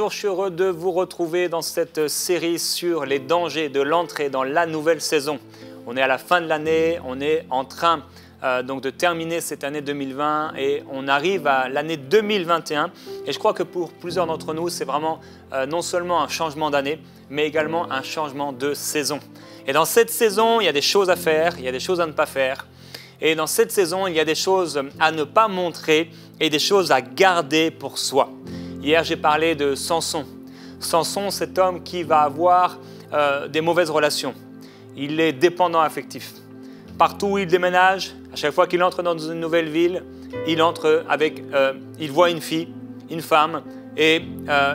bonjour, je suis heureux de vous retrouver dans cette série sur les dangers de l'entrée dans la nouvelle saison. On est à la fin de l'année, on est en train donc de terminer cette année 2020 et on arrive à l'année 2021. Et je crois que pour plusieurs d'entre nous, c'est vraiment non seulement un changement d'année, mais également un changement de saison. Et dans cette saison, il y a des choses à faire, il y a des choses à ne pas faire. Et dans cette saison, il y a des choses à ne pas montrer et des choses à garder pour soi. Hier, j'ai parlé de Samson. Samson, cet homme qui va avoir des mauvaises relations. Il est dépendant affectif. Partout où il déménage, à chaque fois qu'il entre dans une nouvelle ville, il voit une fille, une femme, et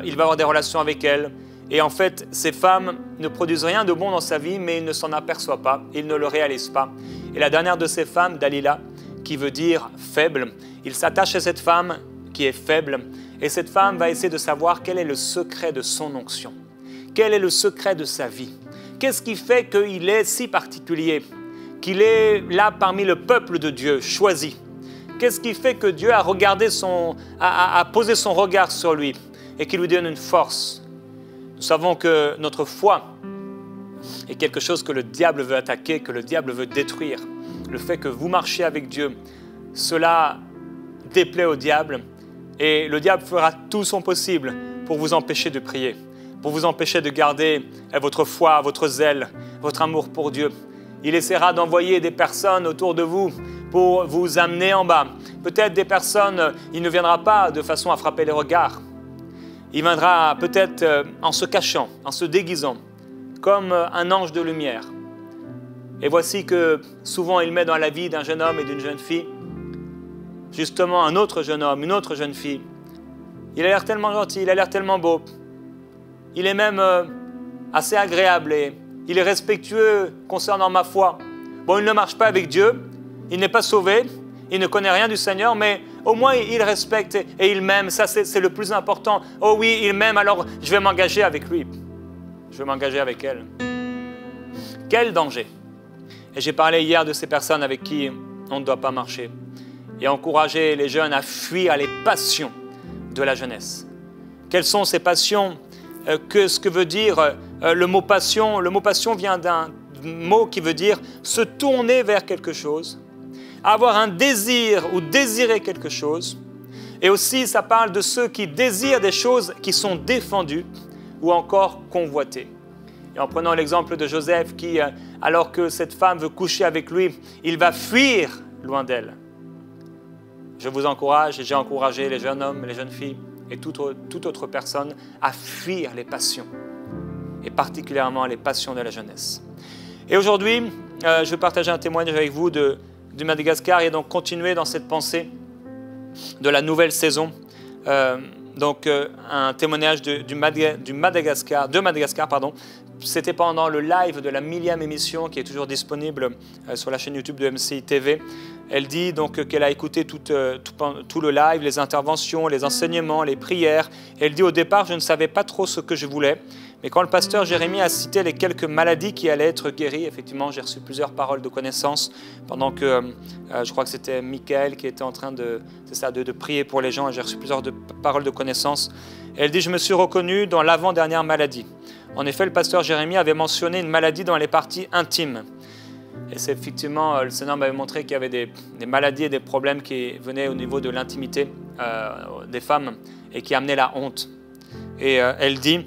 il va avoir des relations avec elle. Et en fait, ces femmes ne produisent rien de bon dans sa vie, mais il ne s'en aperçoit pas, il ne le réalise pas. Et la dernière de ces femmes, Dalila, qui veut dire faible, il s'attache à cette femme qui est faible, et cette femme va essayer de savoir quel est le secret de son onction. Quel est le secret de sa vie? Qu'est-ce qui fait qu'il est si particulier? Qu'il est là parmi le peuple de Dieu, choisi? Qu'est-ce qui fait que Dieu a posé son regard sur lui et qu'il lui donne une force? Nous savons que notre foi est quelque chose que le diable veut attaquer, que le diable veut détruire. Le fait que vous marchiez avec Dieu, cela déplaît au diable et le diable fera tout son possible pour vous empêcher de prier, pour vous empêcher de garder votre foi, votre zèle, votre amour pour Dieu. Il essaiera d'envoyer des personnes autour de vous pour vous amener en bas. Peut-être des personnes, il ne viendra pas de façon à frapper les regards. Il viendra peut-être en se cachant, en se déguisant, comme un ange de lumière. Et voici que souvent il met dans la vie d'un jeune homme et d'une jeune fille, justement un autre jeune homme, une autre jeune fille. Il a l'air tellement gentil, il a l'air tellement beau. Il est même assez agréable et il est respectueux concernant ma foi. Bon, il ne marche pas avec Dieu, il n'est pas sauvé, il ne connaît rien du Seigneur, mais au moins il respecte et il m'aime, ça c'est le plus important. Oh oui, il m'aime, alors je vais m'engager avec lui. Je vais m'engager avec elle. Quel danger! Et j'ai parlé hier de ces personnes avec qui on ne doit pas marcher et encourager les jeunes à fuir les passions de la jeunesse. Quelles sont ces passions? Ce que veut dire le mot passion? Le mot passion vient d'un mot qui veut dire se tourner vers quelque chose, avoir un désir ou désirer quelque chose. Et aussi, ça parle de ceux qui désirent des choses qui sont défendues ou encore convoitées. Et en prenant l'exemple de Joseph qui, alors que cette femme veut coucher avec lui, il va fuir loin d'elle. Je vous encourage et j'ai encouragé les jeunes hommes, les jeunes filles et toute autre personne à fuir les passions, et particulièrement les passions de la jeunesse. Et aujourd'hui, je vais partager un témoignage avec vous du Madagascar et donc continuer dans cette pensée de la nouvelle saison. Un témoignage de Madagascar. C'était pendant le live de la 1000e émission qui est toujours disponible sur la chaîne YouTube de MCI TV. Elle dit donc qu'elle a écouté tout le live, les interventions, les enseignements, les prières. Elle dit au départ, je ne savais pas trop ce que je voulais. Mais quand le pasteur Jérémie a cité les quelques maladies qui allaient être guéries, effectivement, j'ai reçu plusieurs paroles de connaissance pendant que je crois que c'était Michael qui était en train de prier pour les gens et j'ai reçu plusieurs paroles de connaissance. Elle dit, je me suis reconnu dans l'avant-dernière maladie. En effet, le pasteur Jérémie avait mentionné une maladie dans les parties intimes. Et c'est effectivement, le Seigneur m'avait montré qu'il y avait des maladies et des problèmes qui venaient au niveau de l'intimité des femmes et qui amenaient la honte. Et elle dit,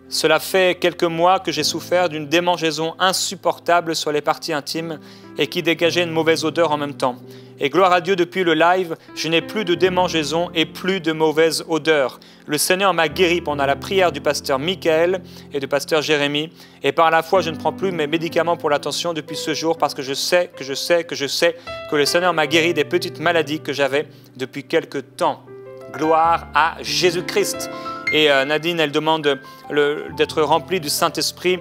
cela fait quelques mois que j'ai souffert d'une démangeaison insupportable sur les parties intimes et qui dégageait une mauvaise odeur en même temps. Et gloire à Dieu, depuis le live, je n'ai plus de démangeaison et plus de mauvaise odeur. Le Seigneur m'a guéri pendant la prière du pasteur Michael et du pasteur Jérémie. Et par la foi, je ne prends plus mes médicaments pour l'attention depuis ce jour parce que je sais que le Seigneur m'a guéri des petites maladies que j'avais depuis quelque temps. Gloire à Jésus-Christ. Et Nadine, elle demande d'être remplie du Saint-Esprit.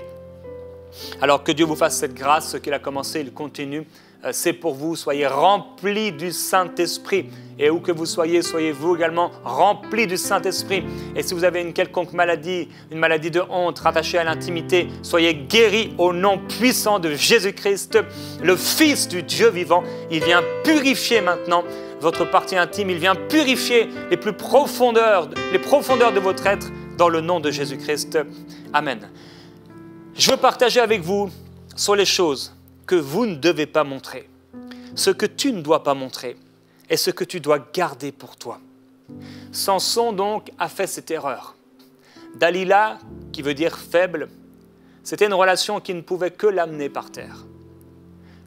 Alors que Dieu vous fasse cette grâce, ce qu'il a commencé, il continue c'est pour vous. Soyez remplis du Saint-Esprit. Et où que vous soyez, soyez vous également remplis du Saint-Esprit. Et si vous avez une quelconque maladie, une maladie de honte rattachée à l'intimité, soyez guéris au nom puissant de Jésus-Christ, le Fils du Dieu vivant. Il vient purifier maintenant votre partie intime. Il vient purifier les profondeurs de votre être dans le nom de Jésus-Christ. Amen. Je veux partager avec vous sur les choses que vous ne devez pas montrer, ce que tu ne dois pas montrer et ce que tu dois garder pour toi. Samson donc a fait cette erreur. Dalila, qui veut dire faible, c'était une relation qui ne pouvait que l'amener par terre.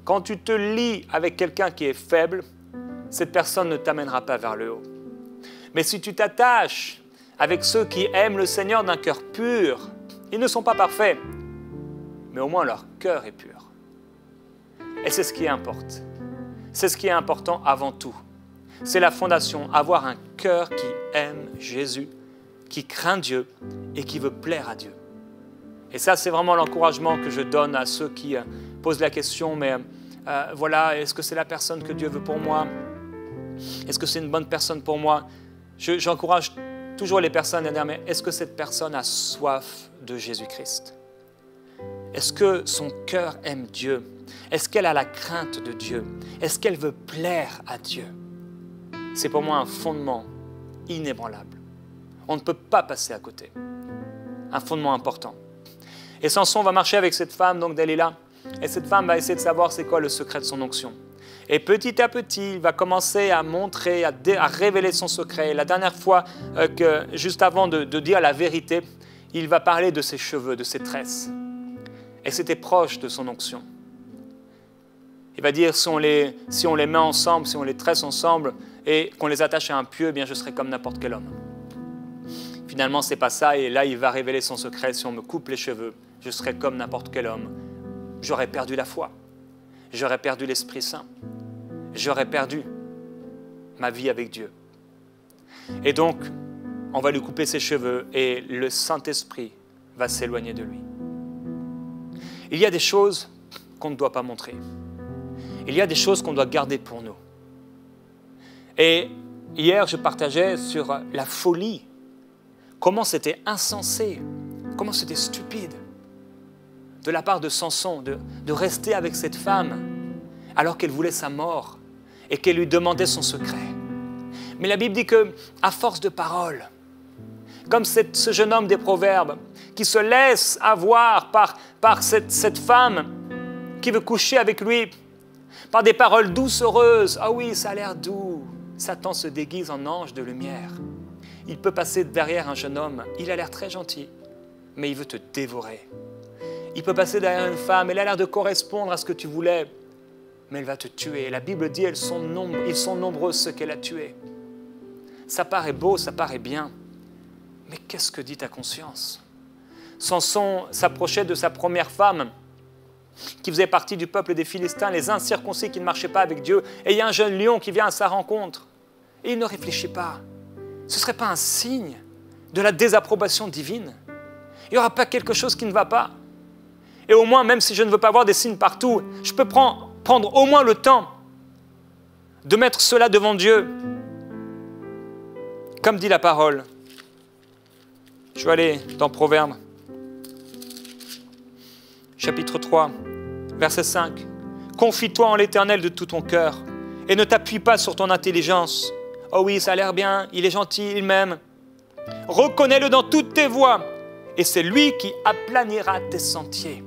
Quand tu te lis avec quelqu'un qui est faible, cette personne ne t'amènera pas vers le haut. Mais si tu t'attaches avec ceux qui aiment le Seigneur d'un cœur pur, ils ne sont pas parfaits, mais au moins leur cœur est pur. Et c'est ce qui importe. C'est ce qui est important avant tout. C'est la fondation, avoir un cœur qui aime Jésus, qui craint Dieu et qui veut plaire à Dieu. Et ça, c'est vraiment l'encouragement que je donne à ceux qui posent la question, mais voilà, est-ce que c'est la personne que Dieu veut pour moi? Est-ce que c'est une bonne personne pour moi? J'encourage toujours les personnes à dire, mais est-ce que cette personne a soif de Jésus-Christ? Est-ce que son cœur aime Dieu? Est-ce qu'elle a la crainte de Dieu? Est-ce qu'elle veut plaire à Dieu? C'est pour moi un fondement inébranlable. On ne peut pas passer à côté. Un fondement important. Et Samson va marcher avec cette femme, donc Dalila, et cette femme va essayer de savoir c'est quoi le secret de son onction. Et petit à petit, il va commencer à montrer, à révéler son secret. Et la dernière fois, juste avant de dire la vérité, il va parler de ses cheveux, de ses tresses. Et c'était proche de son onction. Il va dire, si on les met ensemble, si on les tresse ensemble et qu'on les attache à un pieu, eh bien je serai comme n'importe quel homme. Finalement, ce n'est pas ça. Et là, il va révéler son secret. Si on me coupe les cheveux, je serai comme n'importe quel homme. J'aurais perdu la foi. J'aurais perdu l'Esprit Saint. J'aurais perdu ma vie avec Dieu. Et donc, on va lui couper ses cheveux et le Saint-Esprit va s'éloigner de lui. Il y a des choses qu'on ne doit pas montrer. Il y a des choses qu'on doit garder pour nous. Et hier, je partageais sur la folie, comment c'était insensé, comment c'était stupide de la part de Samson de rester avec cette femme alors qu'elle voulait sa mort et qu'elle lui demandait son secret. Mais la Bible dit qu'à force de paroles, comme ce jeune homme des Proverbes qui se laisse avoir par cette femme qui veut coucher avec lui, par des paroles doucereuses. Ah oui, ça a l'air doux. Satan se déguise en ange de lumière. Il peut passer derrière un jeune homme. Il a l'air très gentil, mais il veut te dévorer. Il peut passer derrière une femme. Elle a l'air de correspondre à ce que tu voulais, mais elle va te tuer. La Bible dit ils sont nombreux ceux qu'elle a tués. Ça paraît beau, ça paraît bien. Mais qu'est-ce que dit ta conscience? Samson s'approchait de sa première femme, qui faisait partie du peuple des Philistins, les incirconcis qui ne marchaient pas avec Dieu. Et il y a un jeune lion qui vient à sa rencontre. Et il ne réfléchit pas. Ce ne serait pas un signe de la désapprobation divine? Il n'y aura pas quelque chose qui ne va pas? Et au moins, même si je ne veux pas voir des signes partout, je peux prendre au moins le temps de mettre cela devant Dieu. Comme dit la parole. Je vais aller dans Proverbes, chapitre 3, verset 5. « Confie-toi en l'Éternel de tout ton cœur et ne t'appuie pas sur ton intelligence. Oh oui, ça a l'air bien, il est gentil, il m'aime. Reconnais-le dans toutes tes voies et c'est lui qui aplanira tes sentiers.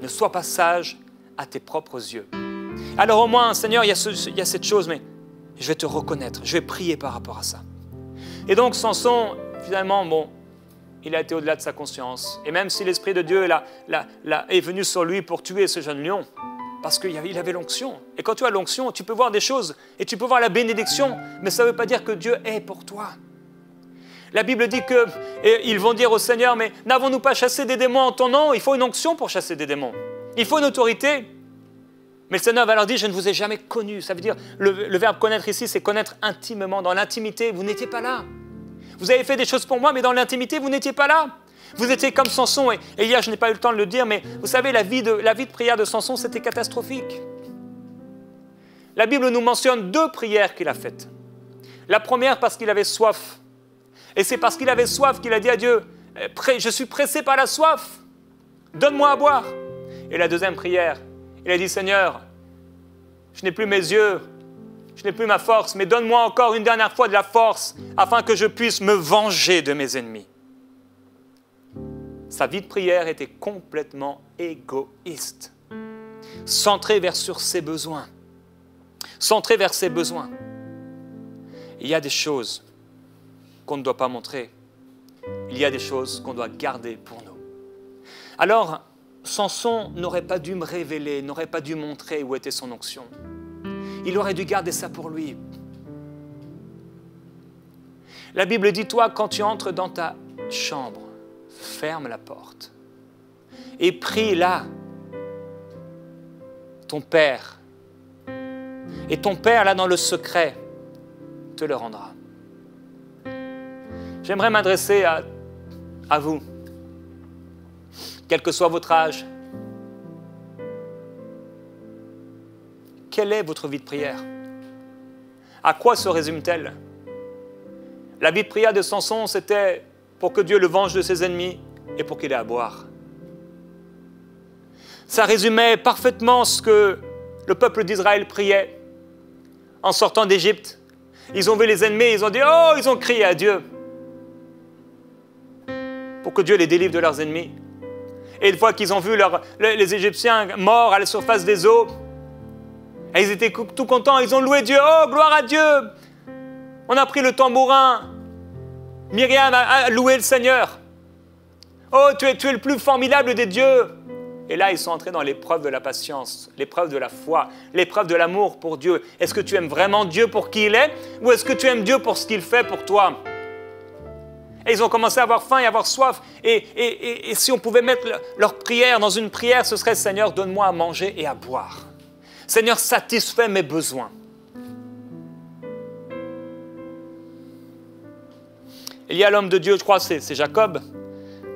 Ne sois pas sage à tes propres yeux. » Alors au moins, Seigneur, il y a cette chose, mais je vais te reconnaître, je vais prier par rapport à ça. Et donc Samson, finalement, il a été au-delà de sa conscience. Et même si l'Esprit de Dieu est venu sur lui pour tuer ce jeune lion, parce qu'il avait l'onction. Et quand tu as l'onction, tu peux voir des choses et tu peux voir la bénédiction, mais ça ne veut pas dire que Dieu est pour toi. La Bible dit qu'ils vont dire au Seigneur, mais n'avons-nous pas chassé des démons en ton nom? Il faut une onction pour chasser des démons. Il faut une autorité. Mais le Seigneur va leur dire, je ne vous ai jamais connu. Ça veut dire, le verbe connaître ici, c'est connaître intimement, dans l'intimité. Vous n'étiez pas là. Vous avez fait des choses pour moi, mais dans l'intimité, vous n'étiez pas là. Vous étiez comme Samson. Et hier, je n'ai pas eu le temps de le dire, mais vous savez, la vie de prière de Samson, c'était catastrophique. La Bible nous mentionne 2 prières qu'il a faites. La première parce qu'il avait soif. Et c'est parce qu'il avait soif qu'il a dit à Dieu, « Je suis pressé par la soif, donne-moi à boire. » Et la deuxième prière, il a dit, « Seigneur, je n'ai plus mes yeux, je n'ai plus ma force, mais donne-moi encore une dernière fois de la force afin que je puisse me venger de mes ennemis. » Sa vie de prière était complètement égoïste, centrée sur ses besoins. Centrée vers ses besoins. Il y a des choses qu'on ne doit pas montrer. Il y a des choses qu'on doit garder pour nous. Alors, Samson n'aurait pas dû me révéler, n'aurait pas dû montrer où était son onction. Il aurait dû garder ça pour lui. La Bible dit, toi, quand tu entres dans ta chambre, ferme la porte et prie là ton Père. Et ton Père, là, dans le secret, te le rendra. J'aimerais m'adresser à vous, quel que soit votre âge. Quelle est votre vie de prière? À quoi se résume-t-elle? La vie de prière de Samson, c'était pour que Dieu le venge de ses ennemis et pour qu'il ait à boire. Ça résumait parfaitement ce que le peuple d'Israël priait. En sortant d'Égypte, ils ont vu les ennemis, ils ont dit « Oh !» Ils ont crié à Dieu pour que Dieu les délivre de leurs ennemis. Et une fois qu'ils ont vu les Égyptiens morts à la surface des eaux, et ils étaient tout contents, ils ont loué Dieu. « Oh, gloire à Dieu !» On a pris le tambourin. Myriam a loué le Seigneur. « Oh, tu es le plus formidable des dieux !» Et là, ils sont entrés dans l'épreuve de la patience, l'épreuve de la foi, l'épreuve de l'amour pour Dieu. Est-ce que tu aimes vraiment Dieu pour qui il est ou est-ce que tu aimes Dieu pour ce qu'il fait pour toi? Et ils ont commencé à avoir faim et à avoir soif. Et si on pouvait mettre leur prière dans une prière, ce serait « Seigneur, donne-moi à manger et à boire. Seigneur, satisfais mes besoins. » Il y a l'homme de Dieu, je crois, c'est Jacob,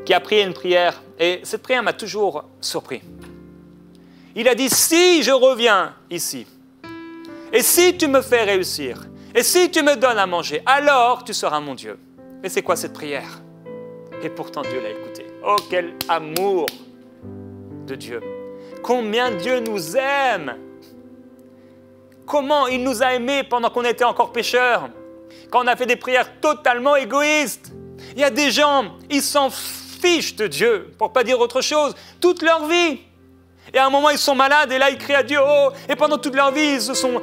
qui a prié une prière. Et cette prière m'a toujours surpris. Il a dit, si je reviens ici, et si tu me fais réussir, et si tu me donnes à manger, alors tu seras mon Dieu. Mais c'est quoi cette prière? Et pourtant Dieu l'a écouté. Oh, quel amour de Dieu. Combien Dieu nous aime. Comment il nous a aimés pendant qu'on était encore pécheurs. Quand on a fait des prières totalement égoïstes. Il y a des gens, ils s'en fichent de Dieu, pour ne pas dire autre chose, toute leur vie. Et à un moment, ils sont malades et là, ils crient à Dieu. Oh, et pendant toute leur vie,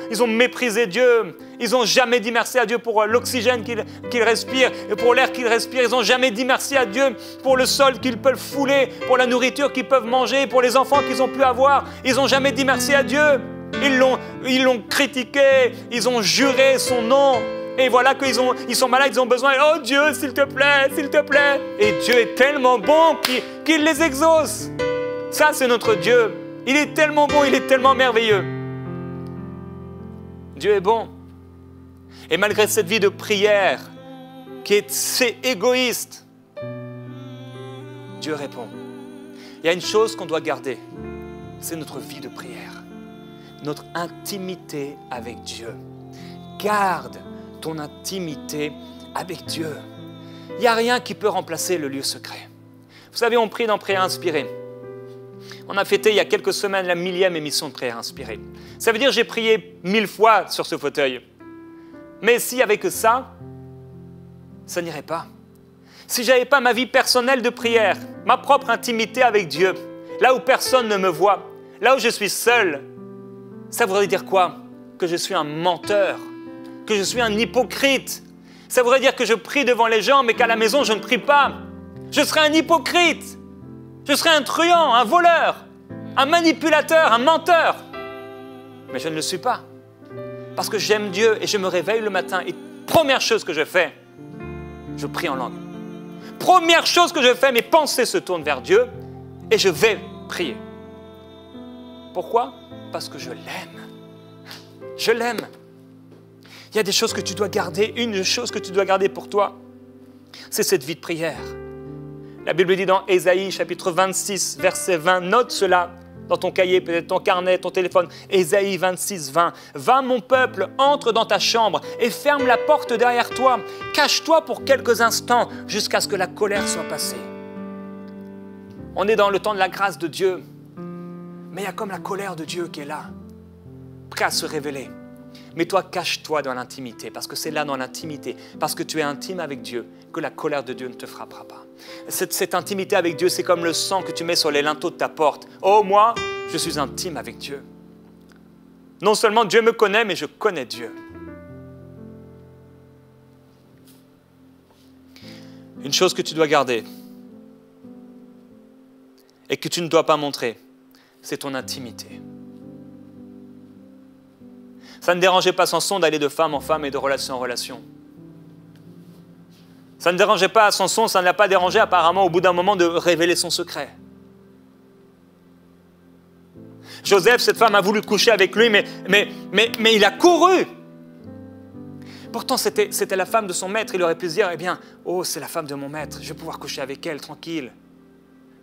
ils ont méprisé Dieu. Ils n'ont jamais dit merci à Dieu pour l'oxygène qu'ils respirent et pour l'air qu'ils respirent. Ils n'ont jamais dit merci à Dieu pour le sol qu'ils peuvent fouler, pour la nourriture qu'ils peuvent manger, pour les enfants qu'ils ont pu avoir. Ils n'ont jamais dit merci à Dieu. Ils l'ont critiqué, ils ont juré son nom. Et voilà qu'ils sont malades, ils ont besoin. Oh Dieu, s'il te plaît, s'il te plaît. Et Dieu est tellement bon qu'il les exauce. Ça, c'est notre Dieu. Il est tellement bon, il est tellement merveilleux. Dieu est bon. Et malgré cette vie de prière qui est assez égoïste, Dieu répond. Il y a une chose qu'on doit garder, c'est notre vie de prière, notre intimité avec Dieu. Garde ton intimité avec Dieu. Il n'y a rien qui peut remplacer le lieu secret. Vous savez, on prie dans Prière Inspirée. On a fêté il y a quelques semaines la 1000e émission de Prière Inspirée. Ça veut dire que j'ai prié 1000 fois sur ce fauteuil. Mais s'il n'y avait que ça, ça n'irait pas. Si je n'avais pas ma vie personnelle de prière, ma propre intimité avec Dieu, là où personne ne me voit, là où je suis seul, ça voudrait dire quoi? Que je suis un menteur, que je suis un hypocrite. Ça voudrait dire que je prie devant les gens, mais qu'à la maison, je ne prie pas. Je serais un hypocrite. Je serais un truand, un voleur, un manipulateur, un menteur. Mais je ne le suis pas. Parce que j'aime Dieu et je me réveille le matin et première chose que je fais, je prie en langue. Première chose que je fais, mes pensées se tournent vers Dieu et je vais prier. Pourquoi? Parce que je l'aime. Je l'aime. Il y a des choses que tu dois garder. Une chose que tu dois garder pour toi, c'est cette vie de prière. La Bible dit dans Ésaïe, chapitre 26, verset 20, note cela. dans ton cahier, peut-être ton carnet, ton téléphone. Ésaïe 26, 20. Va mon peuple, entre dans ta chambre et ferme la porte derrière toi. Cache-toi pour quelques instants jusqu'à ce que la colère soit passée. On est dans le temps de la grâce de Dieu, mais il y a comme la colère de Dieu qui est là, prêt à se révéler. Mais toi, cache-toi dans l'intimité, parce que c'est là dans l'intimité, parce que tu es intime avec Dieu, que la colère de Dieu ne te frappera pas. Cette intimité avec Dieu, c'est comme le sang que tu mets sur les linteaux de ta porte. Oh, moi, je suis intime avec Dieu. Non seulement Dieu me connaît, mais je connais Dieu. Une chose que tu dois garder et que tu ne dois pas montrer, c'est ton intimité. Ça ne dérangeait pas Samson d'aller de femme en femme et de relation en relation. Ça ne dérangeait pas Samson, ça ne l'a pas dérangé apparemment au bout d'un moment de révéler son secret. Joseph, cette femme a voulu coucher avec lui, mais il a couru. Pourtant, c'était la femme de son maître. Il aurait pu se dire, eh bien, oh, c'est la femme de mon maître, je vais pouvoir coucher avec elle, tranquille.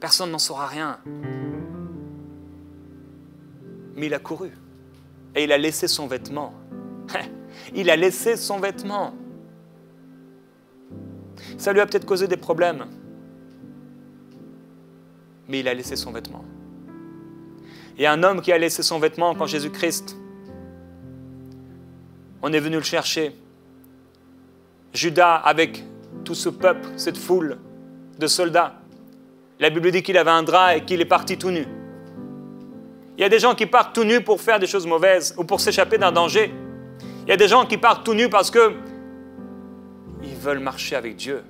Personne n'en saura rien. Mais il a couru. Et il a laissé son vêtement. Il a laissé son vêtement. Ça lui a peut-être causé des problèmes. Mais il a laissé son vêtement. Il y a un homme qui a laissé son vêtement quand Jésus-Christ, on est venu le chercher. Judas, avec tout ce peuple, cette foule de soldats, la Bible dit qu'il avait un drap et qu'il est parti tout nu. Il y a des gens qui partent tout nus pour faire des choses mauvaises ou pour s'échapper d'un danger. Il y a des gens qui partent tout nus parce qu'ils veulent marcher avec Dieu.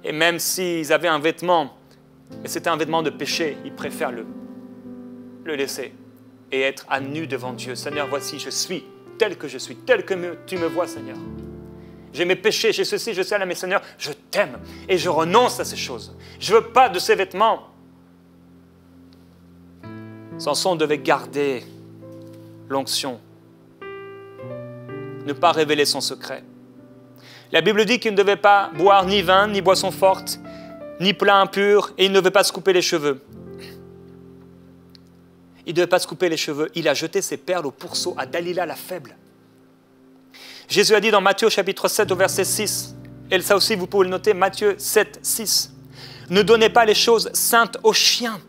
Et même s'ils avaient un vêtement, et c'était un vêtement de péché, ils préfèrent le laisser et être à nu devant Dieu. Seigneur, voici, je suis tel que je suis, tel que tu me vois, Seigneur. J'ai mes péchés, j'ai ceci, je sais là, mais Seigneur, je t'aime et je renonce à ces choses. Je ne veux pas de ces vêtements. Samson devait garder l'onction, ne pas révéler son secret. La Bible dit qu'il ne devait pas boire ni vin, ni boisson forte, ni plat impur, et il ne devait pas se couper les cheveux. Il ne devait pas se couper les cheveux. Il a jeté ses perles au pourceau à Dalila la faible. Jésus a dit dans Matthieu chapitre 7 au verset 6, et ça aussi vous pouvez le noter, Matthieu 7, 6, « Ne donnez pas les choses saintes aux chiens,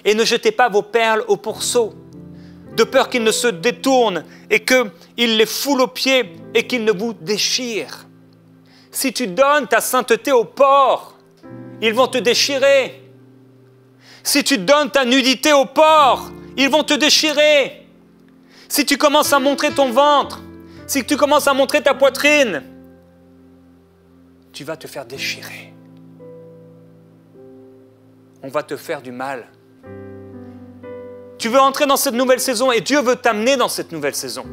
et ne jetez pas vos perles au pourceau, de peur qu'ils ne se détournent et qu'ils les foulent aux pieds et qu'ils ne vous déchirent. Si tu donnes ta sainteté aux porcs, ils vont te déchirer. Si tu donnes ta nudité aux porcs, ils vont te déchirer. Si tu commences à montrer ton ventre, si tu commences à montrer ta poitrine, tu vas te faire déchirer. On va te faire du mal. Tu veux entrer dans cette nouvelle saison et Dieu veut t'amener dans cette nouvelle saison.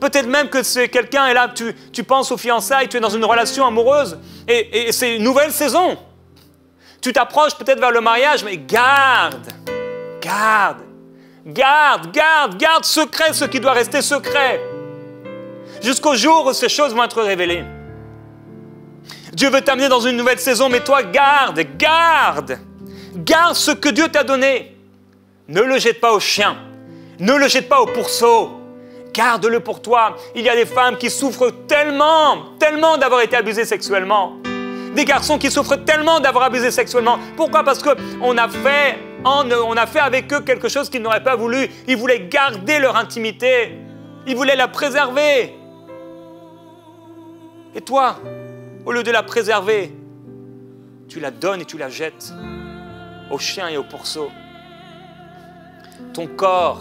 Peut-être même que c'est quelqu'un, et là tu penses aux fiançailles, tu es dans une relation amoureuse et c'est une nouvelle saison. Tu t'approches peut-être vers le mariage, mais garde secret ce qui doit rester secret. Jusqu'au jour où ces choses vont être révélées. Dieu veut t'amener dans une nouvelle saison, mais toi garde ce que Dieu t'a donné. Ne le jette pas aux chiens, ne le jette pas au pourceau, garde-le pour toi. Il y a des femmes qui souffrent tellement d'avoir été abusées sexuellement. Des garçons qui souffrent tellement d'avoir abusé sexuellement. Pourquoi? Parce qu'on a fait avec eux quelque chose qu'ils n'auraient pas voulu. Ils voulaient garder leur intimité, ils voulaient la préserver. Et toi, au lieu de la préserver, tu la donnes et tu la jettes aux chiens et aux pourceaux. Ton corps,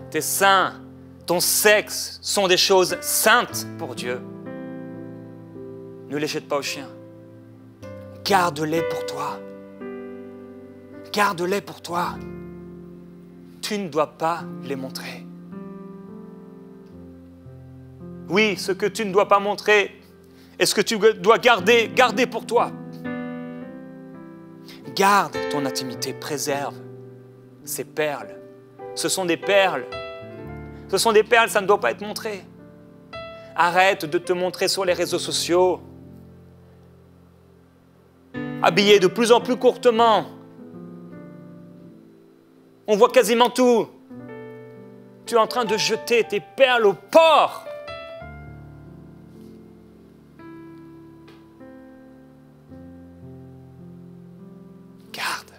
tes seins, ton sexe sont des choses saintes pour Dieu. Ne les jette pas aux chiens. Garde-les pour toi. Garde-les pour toi. Tu ne dois pas les montrer. Oui, ce que tu ne dois pas montrer est ce que tu dois garder pour toi. Garde ton intimité, préserve ces perles. Ce sont des perles. Ce sont des perles, ça ne doit pas être montré. Arrête de te montrer sur les réseaux sociaux. Habillé de plus en plus courtement. On voit quasiment tout. Tu es en train de jeter tes perles au porc. Garde.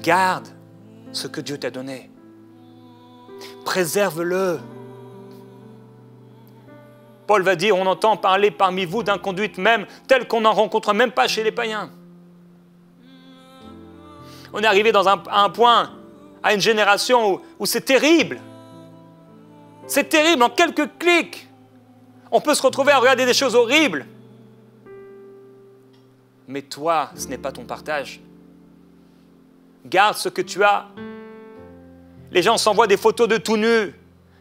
Garde ce que Dieu t'a donné. Préserve-le. Paul va dire, on entend parler parmi vous d'inconduite même, telle qu'on n'en rencontre même pas chez les païens. On est arrivé à un point, à une génération où c'est terrible. C'est terrible, en quelques clics. On peut se retrouver à regarder des choses horribles. Mais toi, ce n'est pas ton partage. Garde ce que tu as. Les gens s'envoient des photos de tout nus.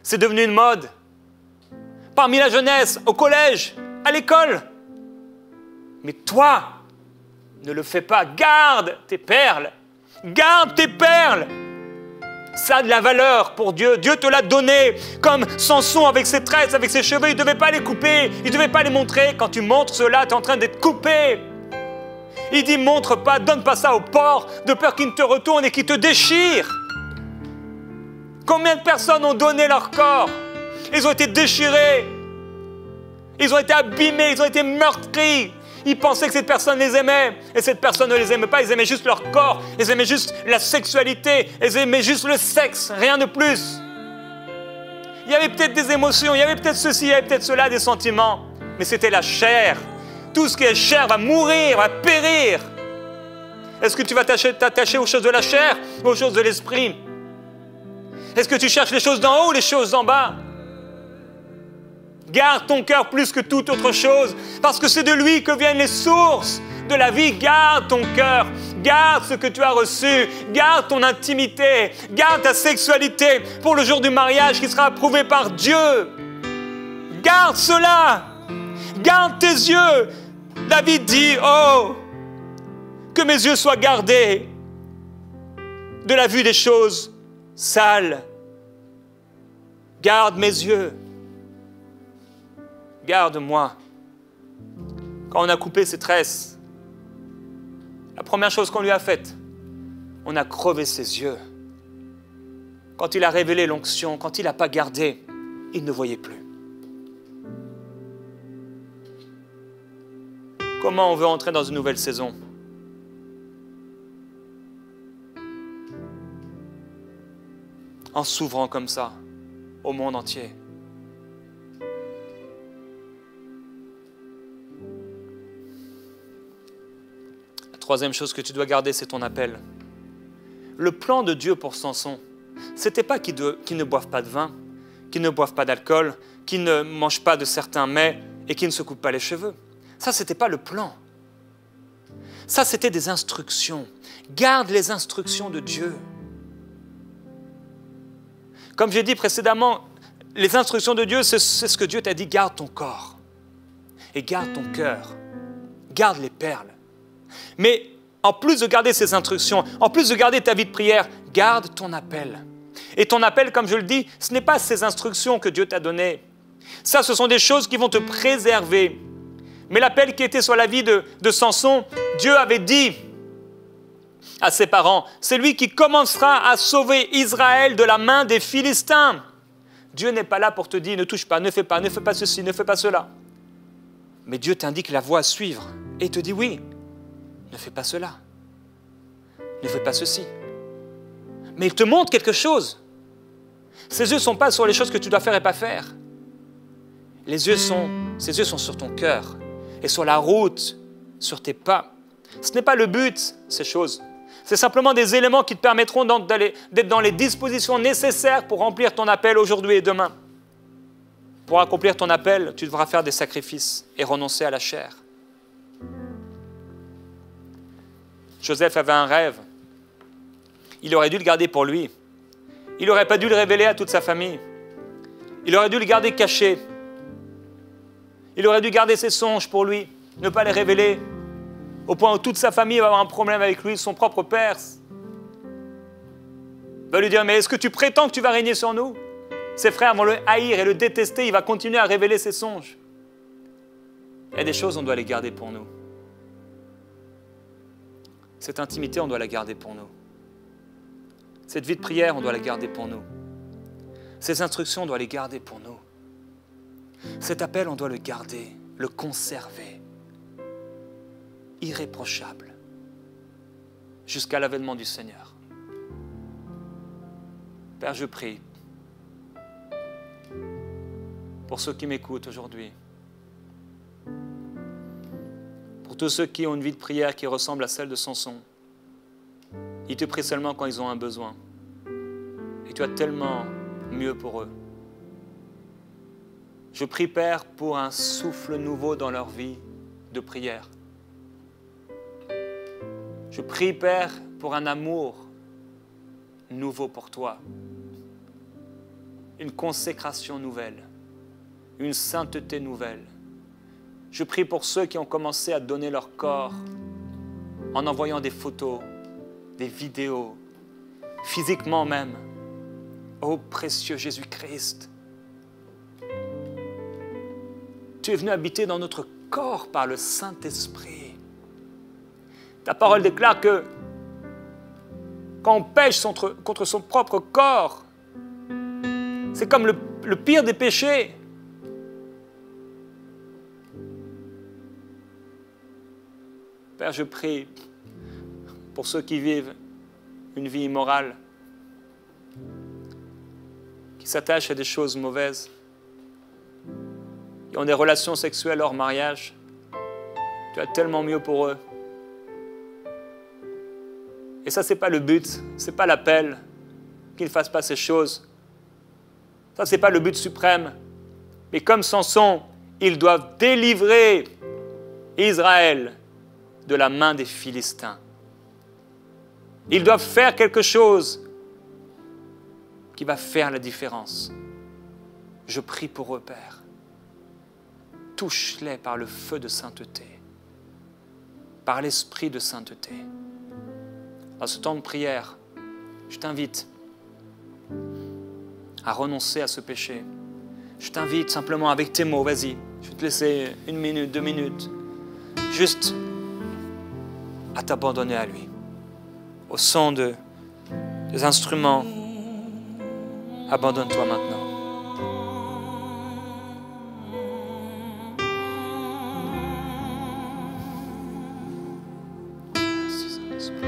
C'est devenu une mode. Parmi la jeunesse, au collège, à l'école. Mais toi, ne le fais pas. Garde tes perles. Garde tes perles. Ça a de la valeur pour Dieu. Dieu te l'a donné. Comme Samson avec ses tresses, avec ses cheveux, il ne devait pas les couper. Il ne devait pas les montrer. Quand tu montres cela, tu es en train d'être coupé. Il dit, montre pas, donne pas ça au porc, de peur qu'il ne te retourne et qu'il te déchire. Combien de personnes ont donné leur corps? Ils ont été déchirés. Ils ont été abîmés, ils ont été meurtris. Ils pensaient que cette personne les aimait. Et cette personne ne les aimait pas, ils aimaient juste leur corps. Ils aimaient juste la sexualité. Ils aimaient juste le sexe, rien de plus. Il y avait peut-être des émotions, il y avait peut-être ceci, il y avait peut-être cela, des sentiments. Mais c'était la chair. Tout ce qui est chair va mourir, va périr. Est-ce que tu vas t'attacher aux choses de la chair ou aux choses de l'esprit? Est-ce que tu cherches les choses d'en haut ou les choses d'en bas? Garde ton cœur plus que toute autre chose, parce que c'est de lui que viennent les sources de la vie. Garde ton cœur, garde ce que tu as reçu, garde ton intimité, garde ta sexualité pour le jour du mariage qui sera approuvé par Dieu. Garde cela, garde tes yeux. David dit, oh, que mes yeux soient gardés de la vue des choses sales. Garde mes yeux. Garde-moi. Quand on a coupé ses tresses, la première chose qu'on lui a faite, on a crevé ses yeux. Quand il a révélé l'onction, quand il n'a pas gardé, il ne voyait plus. Comment on veut entrer dans une nouvelle saison? En s'ouvrant comme ça au monde entier. La troisième chose que tu dois garder, c'est ton appel. Le plan de Dieu pour Samson, ce n'était pas qu'il ne boive pas de vin, qu'il ne boive pas d'alcool, qu'il ne mange pas de certains mets et qu'il ne se coupe pas les cheveux. Ça, ce n'était pas le plan. Ça, c'était des instructions. Garde les instructions de Dieu. Comme j'ai dit précédemment, les instructions de Dieu, c'est ce que Dieu t'a dit. Garde ton corps et garde ton cœur. Garde les perles. Mais en plus de garder ces instructions, en plus de garder ta vie de prière, garde ton appel. Et ton appel, comme je le dis, ce n'est pas ces instructions que Dieu t'a données. Ça, ce sont des choses qui vont te préserver. Mais l'appel qui était sur la vie de Samson, Dieu avait dit à ses parents, c'est lui qui commencera à sauver Israël de la main des Philistins. Dieu n'est pas là pour te dire, ne touche pas, ne fais pas ceci, ne fais pas cela. Mais Dieu t'indique la voie à suivre et te dit oui, ne fais pas cela, ne fais pas ceci. Mais il te montre quelque chose. Ses yeux ne sont pas sur les choses que tu dois faire et pas faire. Ses yeux sont sur ton cœur et sur la route, sur tes pas. Ce n'est pas le but, ces choses. C'est simplement des éléments qui te permettront d'être dans les dispositions nécessaires pour remplir ton appel aujourd'hui et demain. Pour accomplir ton appel, tu devras faire des sacrifices et renoncer à la chair. Joseph avait un rêve. Il aurait dû le garder pour lui. Il n'aurait pas dû le révéler à toute sa famille. Il aurait dû le garder caché. Il aurait dû garder ses songes pour lui, ne pas les révéler, au point où toute sa famille va avoir un problème avec lui, son propre père va lui dire, mais est-ce que tu prétends que tu vas régner sur nous? Ses frères vont le haïr et le détester, il va continuer à révéler ses songes. Il y a des choses, on doit les garder pour nous. Cette intimité, on doit la garder pour nous. Cette vie de prière, on doit la garder pour nous. Ces instructions, on doit les garder pour nous. Cet appel, on doit le garder, le conserver, irréprochable, jusqu'à l'avènement du Seigneur. Père, je prie pour ceux qui m'écoutent aujourd'hui, pour tous ceux qui ont une vie de prière qui ressemble à celle de Samson. Ils te prient seulement quand ils ont un besoin. Et tu as tellement mieux pour eux. Je prie, Père, pour un souffle nouveau dans leur vie de prière. Je prie, Père, pour un amour nouveau pour toi. Une consécration nouvelle. Une sainteté nouvelle. Je prie pour ceux qui ont commencé à donner leur corps en envoyant des photos, des vidéos, physiquement même. Ô précieux Jésus-Christ, tu es venu habiter dans notre corps par le Saint-Esprit. Ta parole déclare que quand on pêche contre son propre corps, c'est comme le pire des péchés. Père, je prie pour ceux qui vivent une vie immorale, qui s'attachent à des choses mauvaises, qui ont des relations sexuelles hors mariage. Tu as tellement mieux pour eux. Et ça, ce n'est pas le but, ce n'est pas l'appel qu'ils ne fassent pas ces choses. Ça, ce n'est pas le but suprême. Mais comme Samson, ils doivent délivrer Israël de la main des Philistins. Ils doivent faire quelque chose qui va faire la différence. Je prie pour eux, Père. Touche-les par le feu de sainteté, par l'esprit de sainteté. Dans ce temps de prière, je t'invite à renoncer à ce péché. Je t'invite simplement avec tes mots, vas-y, je vais te laisser 1 minute, 2 minutes, juste à t'abandonner à lui. Au son des instruments, abandonne-toi maintenant. Merci Saint-Esprit.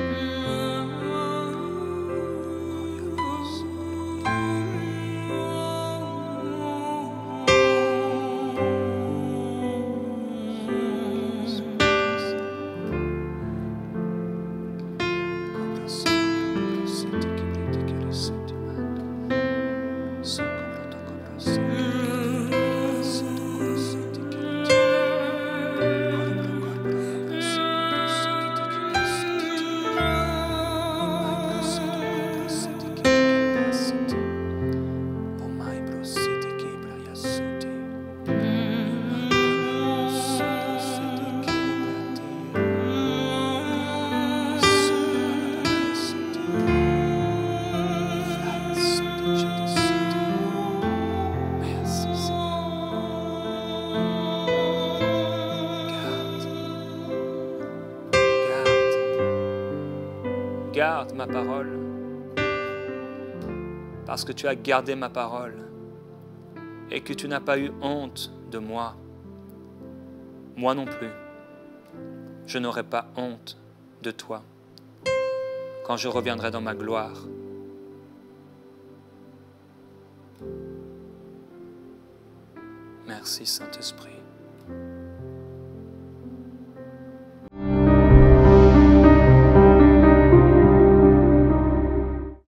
Garde ma parole, parce que tu as gardé ma parole et que tu n'as pas eu honte de moi. Moi non plus, je n'aurai pas honte de toi quand je reviendrai dans ma gloire. Merci Saint-Esprit.